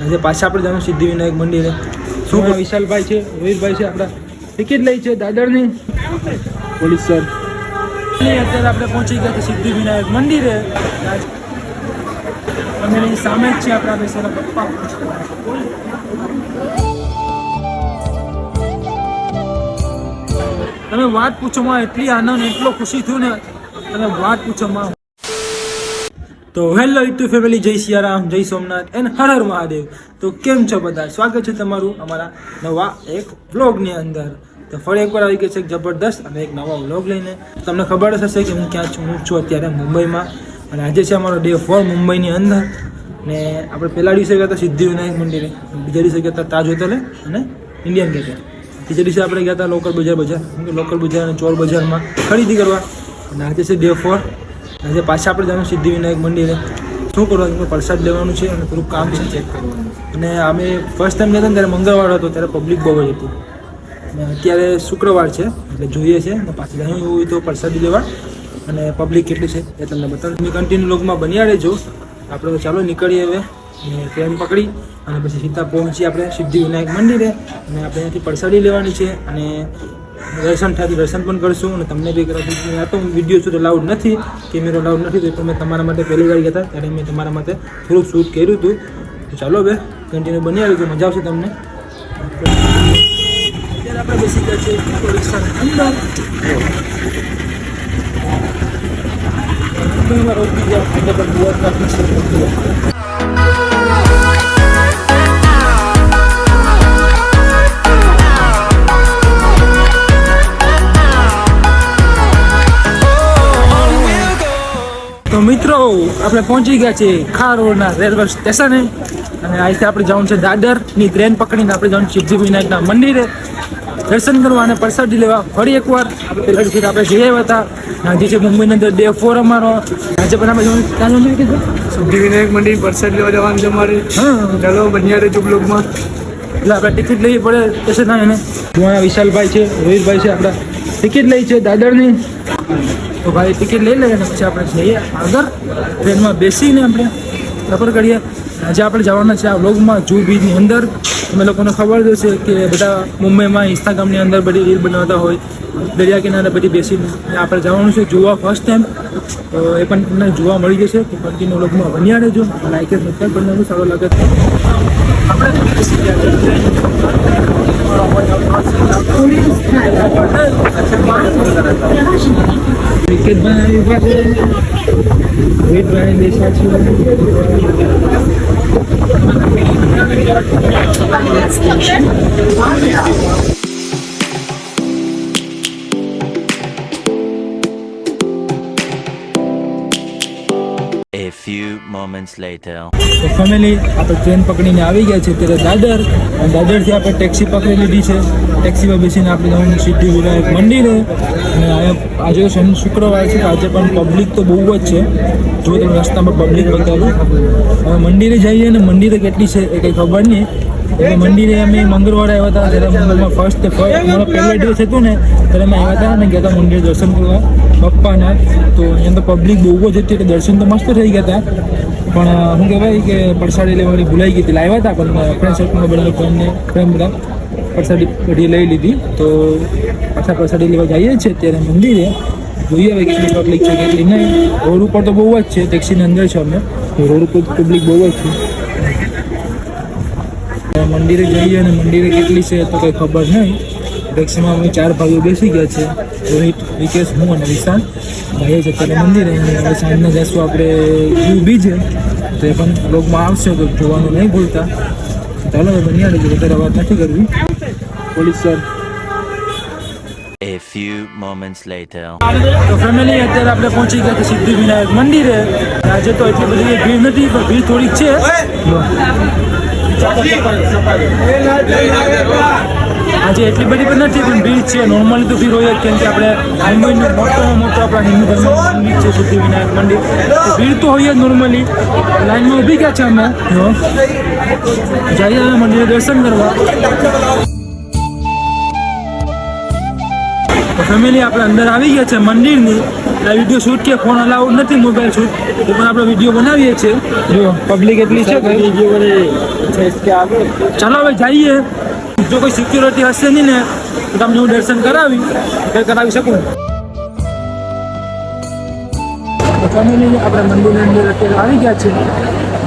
આજે પાછા આપણે જવાનું સિદ્ધિવિનાયક મંદિરે. શું વિશાલભાઈ છે, રોહિતભાઈ છે, આપણા ટિકિટ લઈ છે દાદરની પોલીસ સર. અત્યારે આપણે પહોંચી ગયા હતા સિદ્ધિવિનાયક મંદિરે. ફેમિલી સામે જ છે આપણા બેસેલા પપ્પા. તમે વાત પૂછોમાં એટલી આનંદ, એટલો ખુશી થયું ને, તમે વાત પૂછોમાં. તો હેલો યુટ્યુબ ફેમિલી, જય સિયારામ, જય સોમનાથ એન્ડ હર હર મહાદેવ. તો કેમ છો બધા? સ્વાગત છે તમારું અમારા નવા એક વ્લોગની અંદર. તો ફરી એકવાર આવી ગઈ છે એક જબરદસ્ત અને એક નવા વ્લોગ લઈને. તમને ખબર જ હશે કે હું ક્યાં છું. હું છું અત્યારે મુંબઈમાં અને આજે છે અમારો ડે 4 મુંબઈની અંદર. ને આપણે પહેલા દિવસે ગયા હતા સિદ્ધિવિનાયક મંદિરે, બીજા દિવસે ગયા હતા તાજ હોટલે અને ઇન્ડિયન ગેટે. ત્રીજા દિવસે આપણે ગયા હતા લોકલ બજાર અને ચોર બજારમાં ખરીદી કરવા. અને આજે છે ડે 4. આજે પાછા આપણે જવાનું સિદ્ધિવિનાયક મંદિરે. શું કરવાનું? પ્રસાદ લેવાનું છે અને થોડુંક કામ છે ચેક કરવાનું. અને અમે ફર્સ્ટ ટાઈમ ગયા હતા ત્યારે મંગળવાર હતો, ત્યારે પબ્લિક બહુ જ હતું. અને અત્યારે શુક્રવાર છે એટલે જોઈએ છે અને પાછું જવાનું એવું હોય તો પ્રસાદી લેવા. અને પબ્લિક કેટલી છે એ તમને બતાવું. તમે કન્ટિન્યુ લોગમાં બન્યા રહેજો. આપણે તો ચાલો નીકળીએ હવે. ટ્રેન પકડી અને પછી સીધા પહોંચીએ આપણે સિદ્ધિવિનાયક મંદિરે. અને આપણે અહીંયાથી પ્રસાદી લેવાની છે અને દર્શન પણ કરશું અને તમને બી કરાવીશું. આ તો વિડીયો શૂટ અલાઉડ નથી, કેમેરો અલાઉડ નથી, તો પણ મેં તમારા માટે પહેલી વાર ગયા હતા ત્યારે મેં તમારા માટે થોડુંક શૂટ કર્યું હતું. તો ચાલો હવે કન્ટિન્યુ બની આવ્યું તો મજા આવશે તમને. અત્યારે આપણે બેસી ગયા છીએ રિક્ષાની અંદર. તો મિત્રો આપણે પહોંચી ગયા છીએ ખાર રોડના રેલવે સ્ટેશને. અને અહીંથી આપણે જવાનું છે દાદરની ટ્રેન પકડીને આપણે જવાનું સિદ્ધિવિનાયકના મંદિરે દર્શન કરવા અને પ્રસાદી લેવા. ફરી એકવાર આપણે પહેલા દિવસે આપણે જઈ આવ્યા હતા. આજે છે મુંબઈની અંદર ડે 4 અમારો. આજે પણ આપણે જવાનું ક્યાં જવાનું કીધું? સિદ્ધિવિનાયક મંદિર પ્રસાદ લેવા જવાનું છે અમારે. ચાલો બન્યા રહેજો બ્લોગમાં. એટલે આપણે ટિકિટ લેવી પડે સ્ટેશન એને. જોવાના વિશાલભાઈ છે, રોહિતભાઈ છે, આપણા ટિકિટ લઈ છે દાદરની. તો ભાઈ ટિકિટ લઈ લઈએ અને પછી આપણે જઈએ આગળ ટ્રેનમાં બેસીને આપણે સફર કરીએ. આજે આપણે જવાના છે આ વ્લોગમાં જૂ બીચની અંદર. તમે લોકોને ખબર જ હશે કે બધા મુંબઈમાં ઇન્સ્ટાગ્રામની અંદર બધી રીલ બનાવતા હોય, દરિયા કિનારે બધી બેસીને. આપણે જવાનું છે જોવા ફર્સ્ટ ટાઈમ. તો એ પણ તમને જોવા મળી જશે. તો કન્ટિન્યુ વ્લોગમાં બન્યા રહેજો. લાઈક એ સબસ્ક્રાઈબ કરવાનું સારો લાગે તો આપણે બેસી ગયા. ક્રિકેટ બનાવી પાસે રોહિતભાઈ દેશા છે. A few moments later. તો ફેમિલી આપણે ટ્રેન પકડીને આવી ગયા છે ત્યારે દાદર. અને દાદરથી આપણે ટેક્સી પકડી લીધી છે. ટેક્સીમાં બેસીને આપણે જવાનું સિદ્ધિવિનાયક મંદિરે. અને આજે શુક્રવાર છે તો આજે પણ પબ્લિક તો બહુ જ છે. જો તમે રસ્તામાં પબ્લિક બતાવું. હવે મંદિરે જઈએ ને મંદિરે કેટલી છે એ કંઈ ખબર નહીં. એટલે મંદિરે અમે મંગળવારે આવ્યા હતા ત્યારે મંદિરમાં ફર્સ્ટ મારો પહેલો દિવસ હતું ને ત્યારે અમે આવ્યા હતા અને ગયા હતા મંદિર દર્શન કરવા પપ્પાના. તો અહીંયા તો પબ્લિક બહુ જ હતી એટલે દર્શન તો મસ્ત થઈ ગયા હતા. પણ શું કહેવાય કે પ્રસાદી લેવાની ભૂલાઈ ગઈ હતી. લાવ્યા હતા પણ ફ્રેન્ડ સર્કલમાં બધા ફ્રેન્ડ બધા પ્રસાદી બધી લઈ લીધી. તો પાછા પ્રસાદી લેવા જઈએ છીએ ત્યારે મંદિરે. જોઈએ હવે કેટલી પબ્લિક છે કેટલી નહીં. રોડ ઉપર તો બહુ જ છે, ટેક્સીની અંદર છે અમે. રોડ ઉપર પબ્લિક બહુ જ છે. મંદિરે જઈએ અને મંદિરે કેટલી છે તો કંઈ ખબર નહીં. ટેક્સીમાં અમે 4 ભાઈઓ બેસી ગયા છે. રોહિત, વિકેશ, હું અને વિશાલ ભાઈએ છે અત્યારે મંદિરે. હવે સાંજના જઈશું આપણે જૂ બીજે. તો એ પણ બ્લોગમાં આવશે તો જોવાનું નહીં ભૂલતા. ચાલો બન્યા રહેજો, વધારે વાત નથી કરવી. Police sir. A few moments later. તો ફેમિલી અત્યારે આપણે પહોંચી ગયા હતા સિદ્ધિવિનાયક મંદિરે. આજે તો એટલી બધી ભીડ નથી પણ ભીડ થોડીક છે. આજે એટલી બધી પણ નથી પણ ભીડ છે. નોર્મલી તો ભીડ હોય જ, કેમ કે આપણે મુંબઈનો મોટામાં મોટો આપણા હિન્દુ ધર્મનું મંદિર છે સિદ્ધિવિનાયક મંદિર. તો ભીડ તો હોય જ નોર્મલી. લાઈનમાં ઊભી ગયા છે અમે. જઈએ હવે મંદિરે દર્શન કરવા. તો ફેમિલી આપણે અંદર આવી ગયા છે મંદિરની. આ વિડીયો શૂટ કે ફોન અલાઉડ નથી, મોબાઈલ શૂટ તો પણ આપણે વિડીયો બનાવીએ છીએ. જો પબ્લિક એટલી છે ચાલો હવે જઈએ. જો કોઈ સિક્યુરિટી હશે નહીં ને તો તમને હું દર્શન કરાવી શકું. ફેમિલી આપણે મંદિરની અંદર અત્યારે આવી ગયા છે.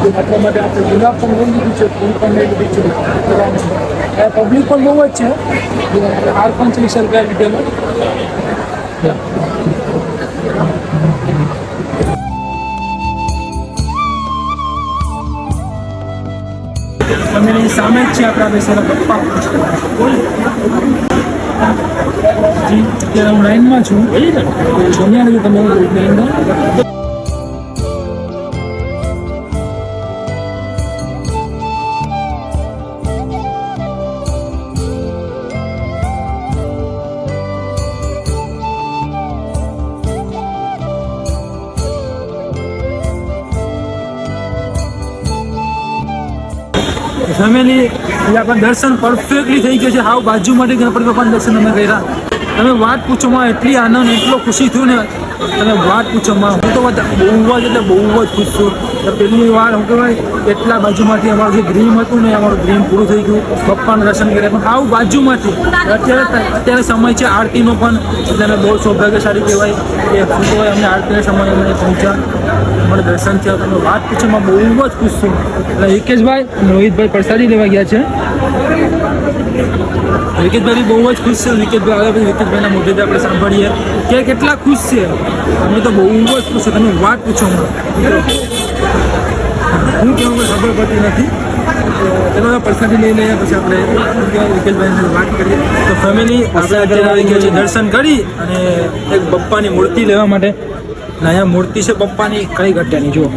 એટલા માટે આપણે ગુલાબ પણ લઈ લીધું છે, ફૂલ પણ લઈ લીધું છે. પબ્લિક પણ બહુ જ છે. હાર પણ છે સરકાર લીધેલો. ફેમિલી સામે જ છે આપણા બેસેલા પપ્પા. અત્યારે હું લાઈનમાં છું. જમ્યા નથી તમે લાઈનમાં. ફેમિલી આપણા દર્શન પરફેક્ટલી થઈ ગયા છે. હાવ બાજુમાંથી ગણપતિ બાપાના દર્શન અમે કર્યા. તમે વાત પૂછો માં, એટલી આનંદ, એટલો ખુશી થયું ને તમે વાત પૂછો માં. હું તો બહુ જ ખુશ છું. પહેલી વાર હું કહેવાય એટલા બાજુમાંથી અમારું જે ડ્રીમ હતું ને અમારું ડ્રીમ પૂરું થઈ ગયું. પપ્પાનું દર્શન કર્યા પણ હાવ બાજુમાંથી. અત્યારે સમય છે આરતીનો પણ, એટલે અમે બહુ સૌભાગ્યશાળી કહેવાય કે શું કહેવાય અમને આરતીના સમયે અમે પહોંચ્યા, અમારે દર્શન થયા. તમે વાત પૂછો માં, બહુ જ ખુશ છું. એટલે હિકેશભાઈ અને રોહિતભાઈ પ્રસાદી લેવા ગયા છે. વિકેટભાઈ બહુ જ ખુશ છે. વિકેટભાઈ આવે પછી વિકેટભાઈના મોઢેથી આપણે સાંભળીએ કે કેટલા ખુશ છે. અમે તો બહુ જ ખુશ છે. તમે વાત પૂછો હું કેવું ખબર પડતી નથી. ચલો પ્રસાદી લઈ લઈએ પછી આપણે વિકેટભાઈ સાથે વાત કરીએ. તો ફેમિલી આપણે અત્યારે આવી ગયા છે દર્શન કરી અને એક બપ્પાની મૂર્તિ લેવા માટે. અહીંયા મૂર્તિ છે બપ્પાની કઈ ઘટ્યાની. જુઓ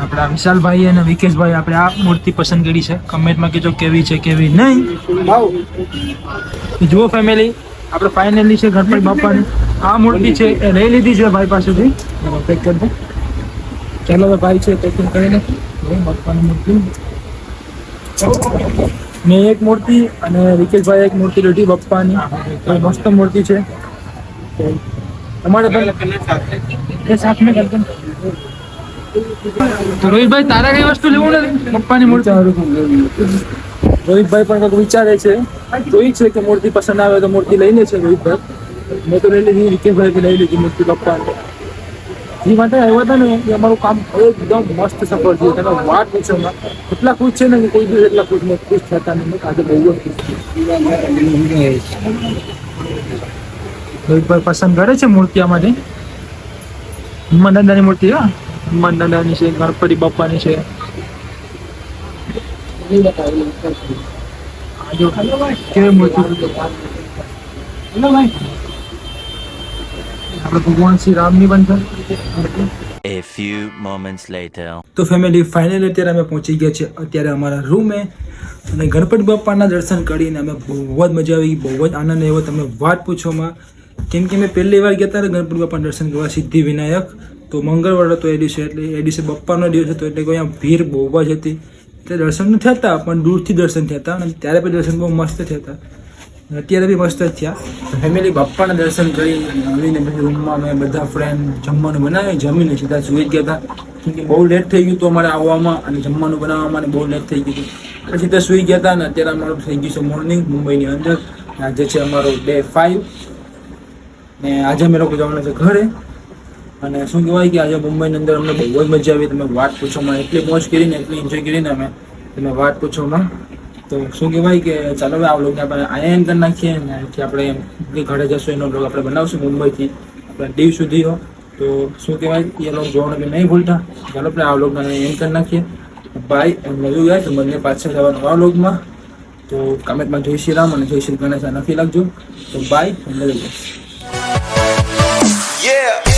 આપણા વિશાલભાઈ અને વિકેશભાઈ આપણે આ મૂર્તિ પસંદ કરી છે. કમેન્ટમાં કહેજો કેવી છે કેવી નહીં. જુઓ ફેમિલી આપણે ફાઇનલી છે ગણપતિ બાપાની આ મૂર્તિ છે એ લઈ લીધી છે ભાઈ પાસેથી. પેક કરી દો. ચાલો હવે ભાઈ છે પેકિંગ કરીને બાપાની મૂર્તિ. મેં એક મૂર્તિ અને વિકેશભાઈ એક મૂર્તિ લીધી બપ્પાની. મસ્ત મૂર્તિ છે. તમારે એ સાથે મેં કરતો. તો રોહિતભાઈ તારા કઈ વસ્તુ લેવું નથી પપ્પાની મૂર્તિ? રોહિતભાઈ પણ કંઈક વિચારે છે, જોઈ છે કે મૂર્તિ પસંદ આવે તો મૂર્તિ લઈ લે છે રોહિતભાઈ. મેં તો લઈ લીધી, વિકેશભાઈ લઈ લીધી મૂર્તિ પપ્પાની. એ માટે આવ્યા હતા ને એ અમારું કામ એકદમ મસ્ત સફળ થયું. તમે વાત પૂછો એટલા ખુશ છે ને કે કોઈ દિવસ એટલા ખુશ થતા નહીં. આજે બહુ જ ખુશ. રોહિતભાઈ પસંદ કરે છે મૂર્તિ આમાંથી. હનુમાન દાદાની મૂર્તિ. હા, હનુમાન દાદાની છે, ગણપતિ બાપાની છે. કેવી મૂર્તિ આપણે ભગવાન શ્રી રામની પણ છે. A few moments later. તો ફેમિલી ફાઇનલી અત્યારે અમે પહોંચી ગયા છે અત્યારે અમારા રૂમે. અને ગણપતિ બાપાના દર્શન કરીને અમે બહુ જ મજા આવી, બહુ જ આનંદ આવ્યો. તમે વાત પૂછોમાં. કેમ કે મેં પહેલી વાર ગયા હતા ગણપતિ બાપાના દર્શન કરવા સિદ્ધિ વિનાયક. તો મંગળવાર હતો એ દિવસે, એટલે એ દિવસે બપ્પાનો દિવસ હતો એટલે કોઈ ભીડ બહુ જ હતી. એટલે દર્શન થયા હતા પણ દૂરથી દર્શન થયા હતા. અને ત્યારે પણ દર્શન બહુ મસ્ત થયા હતા. અત્યારે બી મસ્ત જ થયા. ફેમિલી બાપ્પાના દર્શન કરી આવીને પછી રૂમમાં અમે બધા ફ્રેન્ડ જમવાનું બનાવી, જમીને સીધા સુઈ જ ગયા હતા. કેમ કે બહુ લેટ થઈ ગયું હતું અમારે આવવામાં અને જમવાનું બનાવવામાં બહુ લેટ થઈ ગયું હતું. પછી તો સુઈ ગયા હતા. અને અત્યારે અમારું થઈ ગયું છે મોર્નિંગ મુંબઈની અંદર. આજે છે અમારો Day 5 ને આજે અમે લોકો જવાના છે ઘરે. અને શું કહેવાય કે આજે મુંબઈની અંદર અમને બહુ જ મજા આવી. તમે વાત પૂછોમાં એટલી મોજ કરીને એટલી એન્જોય કરીને અમે તમે વાત પૂછોમાં. તો શું કહેવાય કે ચાલો હવે આ વ્લોગને આપણે અહીંયા એન્ડ કરી નાખીએ. ને અહીંથી આપણે ઘરે જશું એનો વ્લોગ આપણે બનાવશું મુંબઈથી આપણે દીવ સુધી. તો શું કહેવાય એ વ્લોગ જોવાનું બી નહીં ભૂલતા. ચાલો આપણે આ વ્લોગને એન્ડ કરી નાખીએ. બાય એમ મળ્યું જાય તો મને પાછળ જવાનું આ વ્લોગમાં. તો કમેન્ટમાં જય શ્રી રામ અને જય શ્રી ગણેશ લખી લાગજો. તો બાય એમ મળ્યું. Yeah.